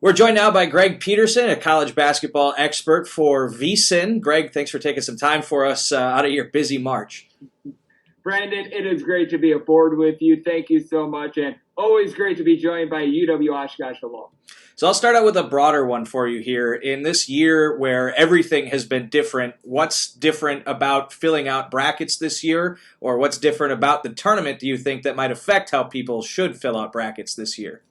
We're joined now by Greg Peterson, a college basketball expert for VSiN. Greg, thanks for taking some time for us out of your busy March. Brandon, it is great to be aboard with you. Thank you so much, and always great to be joined by UW Oshkosh alum. So I'll start out with a broader one for you here. In this year where everything has been different, what's different about filling out brackets this year, or what's different about the tournament, do you think, that might affect how people should fill out brackets this year?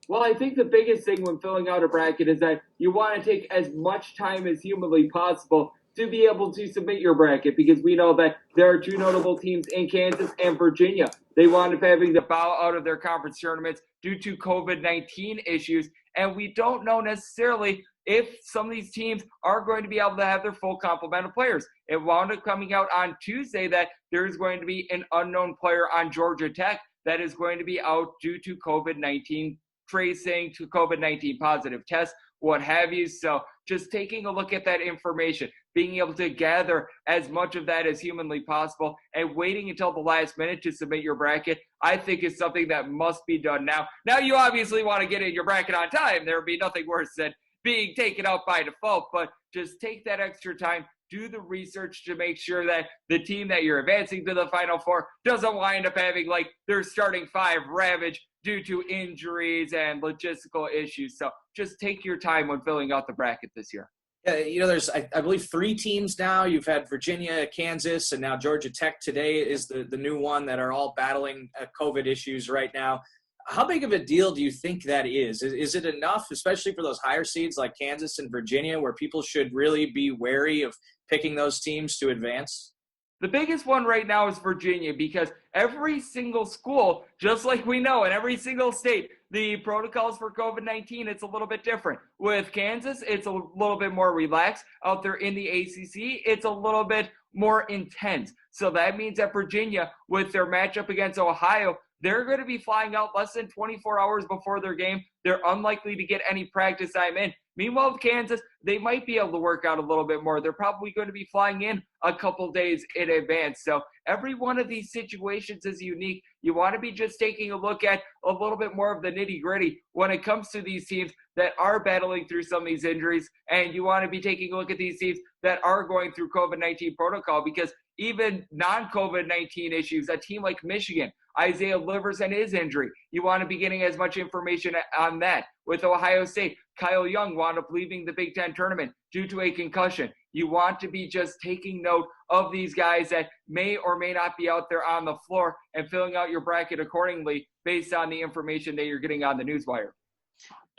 Well, I think the biggest thing when filling out a bracket is that you want to take as much time as humanly possible to be able to submit your bracket, because we know that there are two notable teams in Kansas and Virginia. They wound up having to bow out of their conference tournaments due to COVID-19 issues, and we don't know necessarily if some of these teams are going to be able to have their full complement of players. It wound up coming out on Tuesday that there is going to be an unknown player on Georgia Tech that is going to be out due to COVID-19 tracing, to COVID-19 positive tests, what have you. So just taking a look at that information, being able to gather as much of that as humanly possible, and waiting until the last minute to submit your bracket, I think is something that must be done now. Now, you obviously want to get in your bracket on time. There would be nothing worse than being taken out by default, but just take that extra time, do the research to make sure that the team that you're advancing to the Final Four doesn't wind up having like their starting five ravaged due to injuries and logistical issues. So just take your time when filling out the bracket this year. Yeah, there's, I believe, 3 teams now. You've had Virginia, Kansas, and now Georgia Tech today is the new one that are all battling COVID issues right now. How big of a deal do you think that is? Is it enough, especially for those higher seeds like Kansas and Virginia, where people should really be wary of picking those teams to advance? The biggest one right now is Virginia, because every single school, just like we know in every single state, the protocols for COVID-19, it's a little bit different. With Kansas, it's a little bit more relaxed. Out there in the ACC, it's a little bit more intense. So that means that Virginia, with their matchup against Ohio, they're going to be flying out less than 24 hours before their game. They're unlikely to get any practice time in. Meanwhile, with Kansas, they might be able to work out a little bit more. They're probably going to be flying in a couple days in advance. So every one of these situations is unique. You want to be just taking a look at a little bit more of the nitty-gritty when it comes to these teams that are battling through some of these injuries. And you want to be taking a look at these teams that are going through COVID-19 protocol, because even non-COVID-19 issues, a team like Michigan, Isaiah Livers and his injury, you want to be getting as much information on that. With Ohio State, Kyle Young wound up leaving the Big Ten tournament due to a concussion. You want to be just taking note of these guys that may or may not be out there on the floor and filling out your bracket accordingly based on the information that you're getting on the newswire.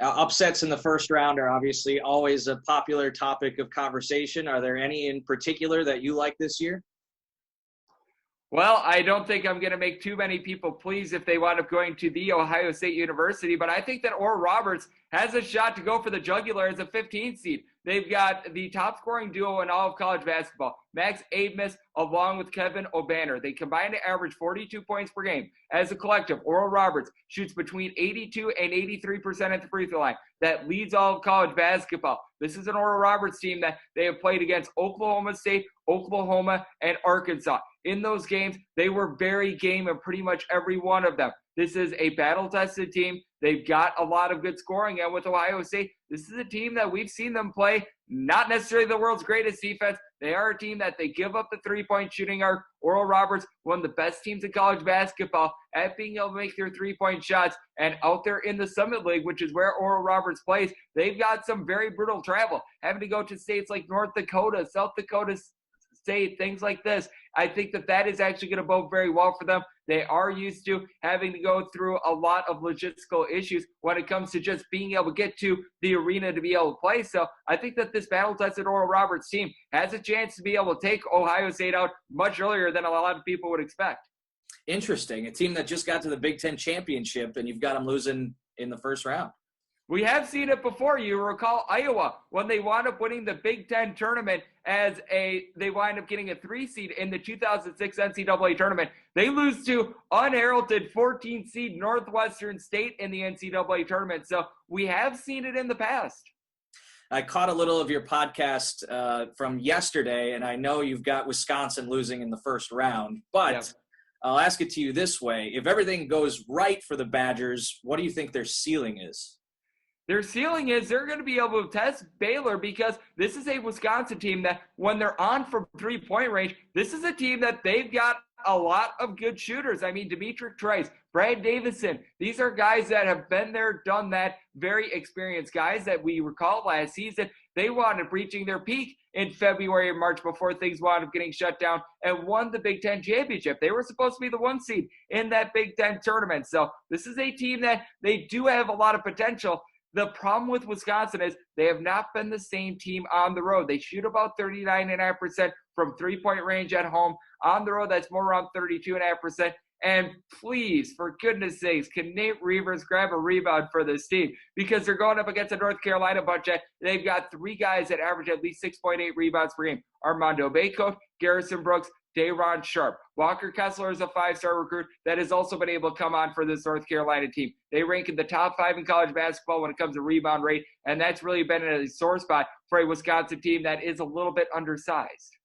Upsets in the first round are obviously always a popular topic of conversation. Are there any in particular that you like this year? Well, I don't think I'm going to make too many people pleased if they wind up going to the Ohio State University, but I think that Oral Roberts has a shot to go for the jugular as a 15th seed. They've got the top scoring duo in all of college basketball, Max Abmas along with Kevin O'Banner. They combine to average 42 points per game. As a collective, Oral Roberts shoots between 82 and 83% at the free throw line. That leads all of college basketball. This is an Oral Roberts team that they have played against Oklahoma State, Oklahoma, and Arkansas. In those games, they were very game in pretty much every one of them. This is a battle-tested team. They've got a lot of good scoring. And with Ohio State, this is a team that we've seen them play not necessarily the world's greatest defense. They are a team that they give up the three-point shooting arc. Oral Roberts, one of the best teams in college basketball at being able to make their three-point shots. And out there in the Summit League, which is where Oral Roberts plays, they've got some very brutal travel, having to go to states like North Dakota, South Dakota State, things like this. I think that is actually going to bode very well for them. They are used to having to go through a lot of logistical issues when it comes to just being able to get to the arena to be able to play. So I think that this battle-tested Oral Roberts team has a chance to be able to take Ohio State out much earlier than a lot of people would expect. Interesting. A team that just got to the Big Ten championship, and you've got them losing in the first round. We have seen it before. You recall Iowa when they wound up winning the Big Ten tournament they wind up getting a 3 seed in the 2006 NCAA tournament. They lose to unheralded 14th seed Northwestern State in the NCAA tournament. So we have seen it in the past. I caught a little of your podcast from yesterday, and I know you've got Wisconsin losing in the first round, but yeah. I'll ask it to you this way. If everything goes right for the Badgers, what do you think their ceiling is? Their ceiling is they're going to be able to test Baylor because this is a Wisconsin team that when they're on from 3-point range, this is a team that they've got a lot of good shooters. I mean, Demetric Trice, Brad Davison, these are guys that have been there, done that, very experienced guys that we recall last season. They wound up reaching their peak in February and March before things wound up getting shut down and won the Big Ten championship. They were supposed to be the 1 seed in that Big Ten tournament. So this is a team that they do have a lot of potential. The problem with Wisconsin is they have not been the same team on the road. They shoot about 39.5% from 3-point range at home. On the road, that's more around 32.5%. And please, for goodness sakes, can Nate Reavers grab a rebound for this team? Because they're going up against a North Carolina bunch that they've got 3 guys that average at least 6.8 rebounds per game. Armando Bacot, Garrison Brooks, Day'Ron Sharp. Walker Kessler is a 5-star recruit that has also been able to come on for this North Carolina team. They rank in the top 5 in college basketball when it comes to rebound rate, and that's really been a sore spot for a Wisconsin team that is a little bit undersized.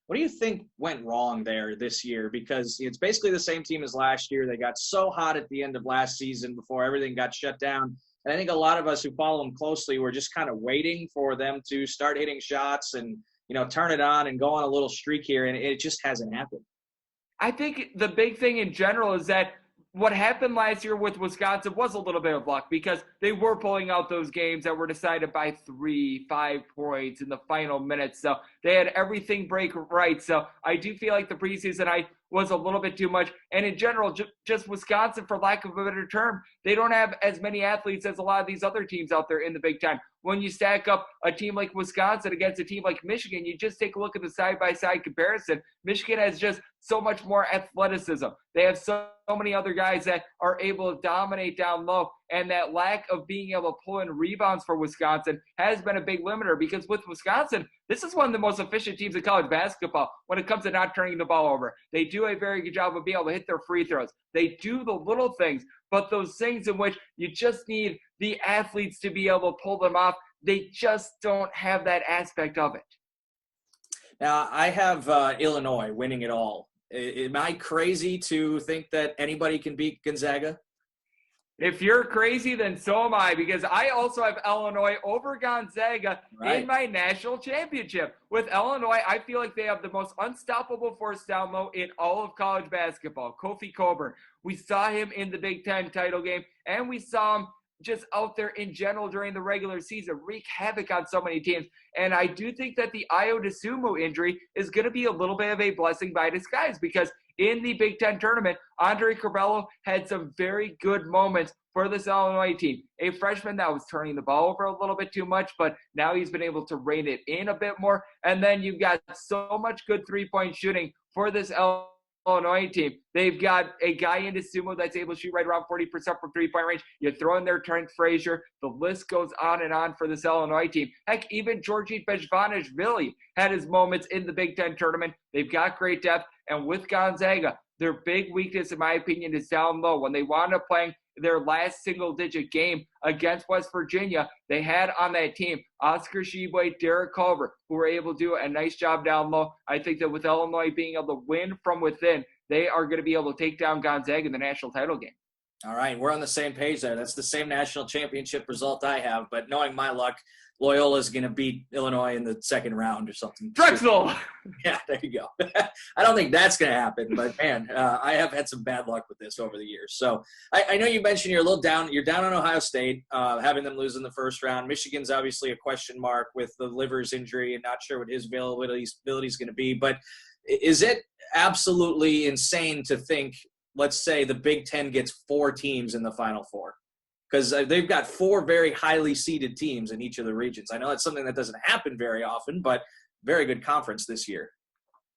What do you think went wrong there this year? Because it's basically the same team as last year. They got so hot at the end of last season before everything got shut down. And I think a lot of us who follow them closely were just kind of waiting for them to start hitting shots and, turn it on and go on a little streak here. And it just hasn't happened. I think the big thing in general is that what happened last year with Wisconsin was a little bit of luck because they were pulling out those games that were decided by 3, 5 points in the final minutes. So they had everything break right. So I do feel like the preseason was a little bit too much. And in general, just Wisconsin, for lack of a better term, they don't have as many athletes as a lot of these other teams out there in the Big Ten. When you stack up a team like Wisconsin against a team like Michigan, you just take a look at the side-by-side comparison. Michigan has just so much more athleticism. They have so many other guys that are able to dominate down low, and that lack of being able to pull in rebounds for Wisconsin has been a big limiter because with Wisconsin, this is one of the most efficient teams in college basketball when it comes to not turning the ball over. They do a very good job of being able to hit their free throws. They do the little things, but those things in which you just need the athletes to be able to pull them off, they just don't have that aspect of it. Now, I have Illinois winning it all. Am I crazy to think that anybody can beat Gonzaga? If you're crazy, then so am I, because I also have Illinois over Gonzaga in my national championship. With Illinois, I feel like they have the most unstoppable force down low in all of college basketball. Kofi Cockburn. We saw him in the Big Ten title game, and we saw him just out there in general during the regular season, wreak havoc on so many teams. And I do think that the Ayo Dosunmu injury is going to be a little bit of a blessing by disguise, because in the Big Ten tournament, Andre Curbelo had some very good moments for this Illinois team. A freshman that was turning the ball over a little bit too much, but now he's been able to rein it in a bit more. And then you've got so much good three-point shooting for this Illinois team. They've got a guy in Dosunmu that's able to shoot right around 40% from three-point range. You throw in there Trent Frazier. The list goes on and on for this Illinois team. Heck, even Georgi Bezvanishvili had his moments in the Big Ten tournament. They've got great depth. And with Gonzaga, their big weakness, in my opinion, is down low. When they wound up playing their last single-digit game against West Virginia, they had on that team Oscar Tshiebwe, Derek Culver, who were able to do a nice job down low. I think that with Illinois being able to win from within, they are going to be able to take down Gonzaga in the national title game. All right, we're on the same page there. That's the same national championship result I have, but knowing my luck, Loyola's going to beat Illinois in the second round or something. Drexel! Yeah, there you go. I don't think that's going to happen, but, man, I have had some bad luck with this over the years. So I know you mentioned you're a little down. You're down on Ohio State, having them lose in the first round. Michigan's obviously a question mark with the Livers injury and not sure what his availability is going to be. But is it absolutely insane to think, let's say, the Big Ten gets 4 teams in the Final Four? Because they've got 4 very highly seeded teams in each of the regions. I know that's something that doesn't happen very often, but very good conference this year.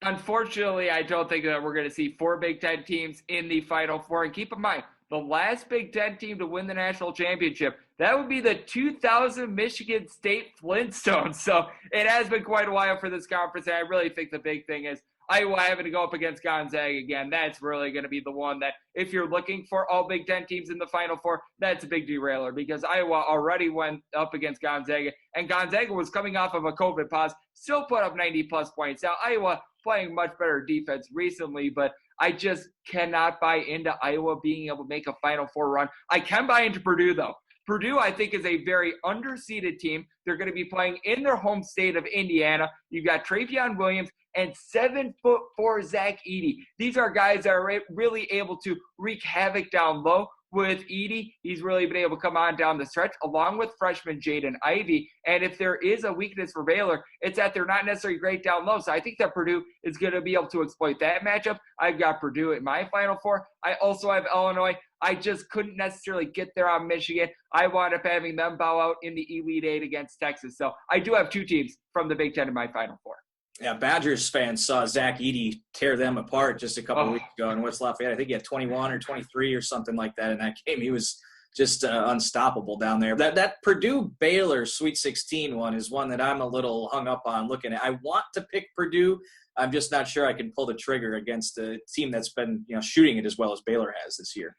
Unfortunately, I don't think that we're going to see 4 Big Ten teams in the Final Four. And keep in mind, the last Big Ten team to win the national championship, that would be the 2000 Michigan State Flintstones. So it has been quite a while for this conference, and I really think the big thing is Iowa having to go up against Gonzaga again. That's really going to be the one that, if you're looking for all Big Ten teams in the Final Four, that's a big derailer, because Iowa already went up against Gonzaga, and Gonzaga was coming off of a COVID pause, still put up 90-plus points. Now, Iowa playing much better defense recently, but I just cannot buy into Iowa being able to make a Final Four run. I can buy into Purdue, though. Purdue, I think, is a very underseeded team. They're going to be playing in their home state of Indiana. You've got Travion Williams and 7'4" Zach Edey. These are guys that are really able to wreak havoc down low. With Edey, he's really been able to come on down the stretch, along with freshman Jaden Ivey. And if there is a weakness for Baylor, it's that they're not necessarily great down low. So I think that Purdue is going to be able to exploit that matchup. I've got Purdue in my Final Four. I also have Illinois. I just couldn't necessarily get there on Michigan. I wound up having them bow out in the Elite Eight against Texas. So I do have two teams from the Big Ten in my Final Four. Yeah, Badgers fans saw Zach Edey tear them apart just a couple of weeks ago in West Lafayette. I think he had 21 or 23 or something like that in that game. He was just unstoppable down there. That Purdue-Baylor Sweet 16 one is one that I'm a little hung up on looking at. I want to pick Purdue. I'm just not sure I can pull the trigger against a team that's been shooting it as well as Baylor has this year.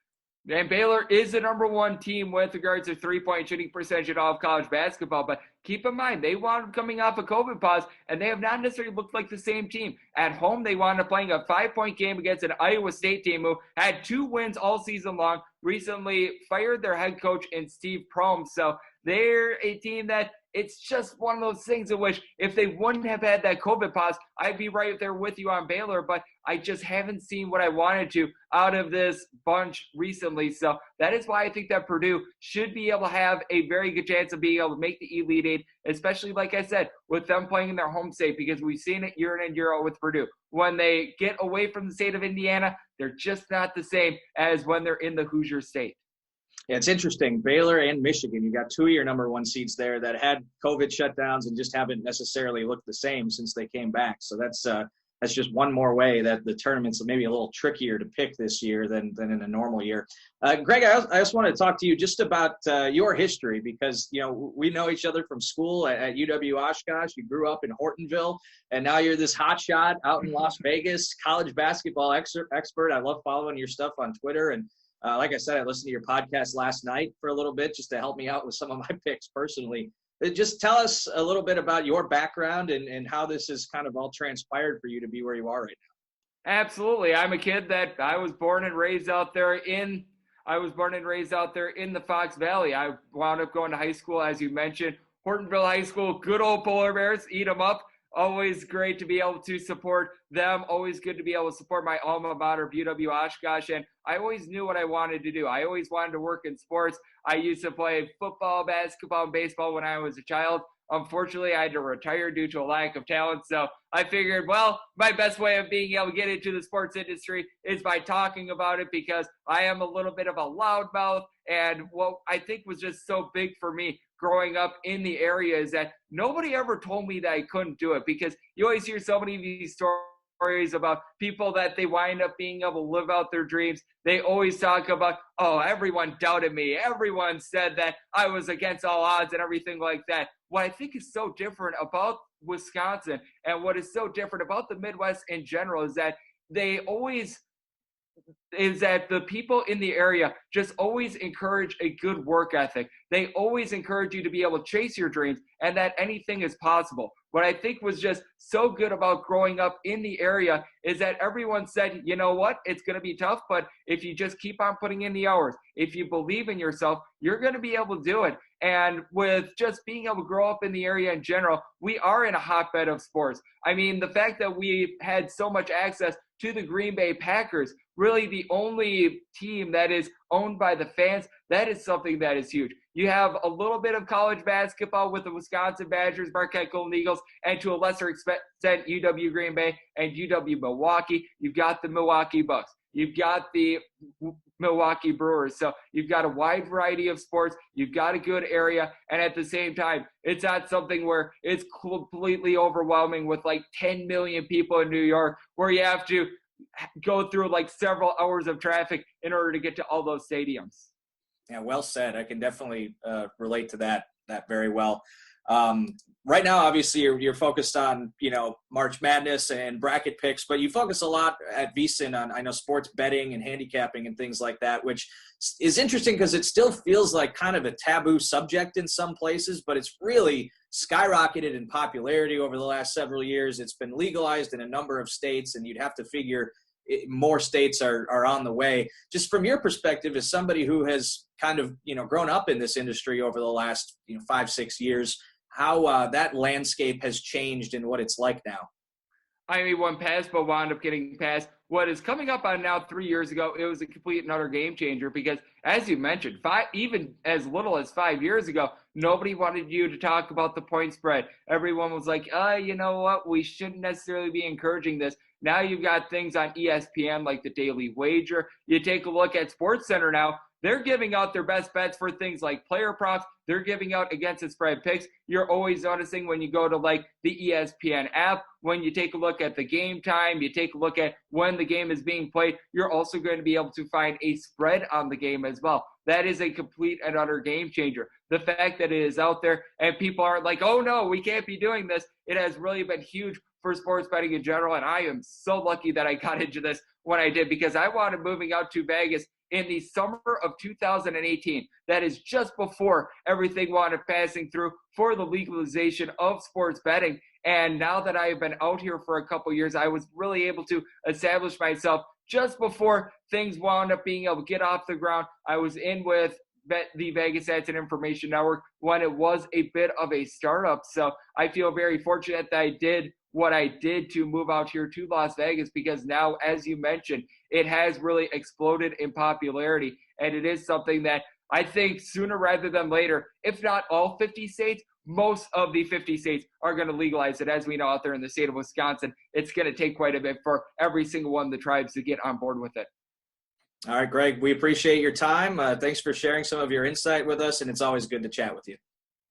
And Baylor is the number one team with regards to three-point shooting percentage in all of college basketball. But keep in mind, they wound up coming off a COVID pause, and they have not necessarily looked like the same team. At home, they wound up playing a 5-point game against an Iowa State team who had 2 wins all season long, recently fired their head coach in Steve Prohm. So they're a team that it's just one of those things in which if they wouldn't have had that COVID pause, I'd be right there with you on Baylor, but I just haven't seen what I wanted to out of this bunch recently. So that is why I think that Purdue should be able to have a very good chance of being able to make the Elite Eight, especially, like I said, with them playing in their home state, because we've seen it year in and year out with Purdue. When they get away from the state of Indiana, they're just not the same as when they're in the Hoosier State. Yeah, it's interesting. Baylor and Michigan, you got 2 of your number 1 seeds there that had COVID shutdowns and just haven't necessarily looked the same since they came back. So that's just one more way that the tournament's maybe a little trickier to pick this year than in a normal year. Greg, I just want to talk to you just about your history because, we know each other from school at UW Oshkosh. You grew up in Hortonville, and now you're this hotshot out in Las Vegas, college basketball expert. I love following your stuff on Twitter. And like I said, I listened to your podcast last night for a little bit just to help me out with some of my picks personally. Just tell us a little bit about your background and how this has kind of all transpired for you to be where you are right now. Absolutely. I'm a kid that I was born and raised out there in the Fox Valley. I wound up going to high school, as you mentioned, Hortonville High School, good old Polar Bears, eat them up. Always great to be able to support them. Always good to be able to support my alma mater, UW Oshkosh. And I always knew what I wanted to do. I always wanted to work in sports. I used to play football, basketball, and baseball when I was a child. Unfortunately, I had to retire due to a lack of talent. So I figured, my best way of being able to get into the sports industry is by talking about it because I am a little bit of a loudmouth. And what I think was just so big for me growing up in the area is that nobody ever told me that I couldn't do it, because you always hear so many of these stories about people that they wind up being able to live out their dreams. They always talk about, everyone doubted me. Everyone said that I was against all odds and everything like that. What I think is so different about Wisconsin and what is so different about the Midwest in general is that the people in the area just always encourage a good work ethic. They always encourage you to be able to chase your dreams and that anything is possible. What I think was just so good about growing up in the area is that everyone said, you know what, it's going to be tough, but if you just keep on putting in the hours, if you believe in yourself, you're going to be able to do it. And with just being able to grow up in the area in general, we are in a hotbed of sports. I mean, the fact that we had so much access to the Green Bay Packers, really the only team that is owned by the fans, that is something that is huge. You have a little bit of college basketball with the Wisconsin Badgers, Marquette Golden Eagles, and to a lesser extent, UW Green Bay and UW Milwaukee. You've got the Milwaukee Bucks. You've got the Milwaukee Brewers. So you've got a wide variety of sports. You've got a good area. And at the same time, it's not something where it's completely overwhelming with like 10 million people in New York where you have to go through like several hours of traffic in order to get to all those stadiums. Yeah, well said. I can definitely relate to that very well. Right now, obviously, you're focused on, March Madness and bracket picks, but you focus a lot at VSiN on, I know, sports betting and handicapping and things like that, which is interesting because it still feels like kind of a taboo subject in some places, but it's really skyrocketed in popularity over the last several years. It's been legalized in a number of states, and you'd have to figure more states are on the way. Just from your perspective, as somebody who has kind of, grown up in this industry over the last, 5-6 years, how that landscape has changed and what it's like now. I mean, when PASPA wound up getting passed, what is coming up on now 3 years ago, it was a complete and utter game changer because, as you mentioned, even as little as 5 years ago, nobody wanted you to talk about the point spread. Everyone was like, you know what, we shouldn't necessarily be encouraging this. Now you've got things on ESPN like the Daily Wager. You take a look at SportsCenter now, they're giving out their best bets for things like player props. They're giving out against the spread picks. You're always noticing when you go to like the ESPN app, when you take a look at the game time, you take a look at when the game is being played, you're also going to be able to find a spread on the game as well. That is a complete and utter game changer. The fact that it is out there and people aren't like, oh no, we can't be doing this. It has really been huge for sports betting in general. And I am so lucky that I got into this when I did because I wanted moving out to Vegas in the summer of 2018. That is just before everything wound up passing through for the legalization of sports betting. And now that I have been out here for a couple years, I was really able to establish myself just before things wound up being able to get off the ground. I was in with the Vegas Ads and Information Network when it was a bit of a startup. So I feel very fortunate that I did what I did to move out here to Las Vegas because now, as you mentioned, it has really exploded in popularity. And it is something that I think sooner rather than later, if not all 50 states, most of the 50 states are going to legalize it. As we know out there in the state of Wisconsin, it's going to take quite a bit for every single one of the tribes to get on board with it. All right, Greg, we appreciate your time. Thanks for sharing some of your insight with us, and it's always good to chat with you.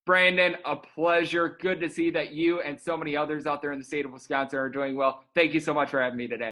Brandon, a pleasure. Good to see that you and so many others out there in the state of Wisconsin are doing well. Thank you so much for having me today.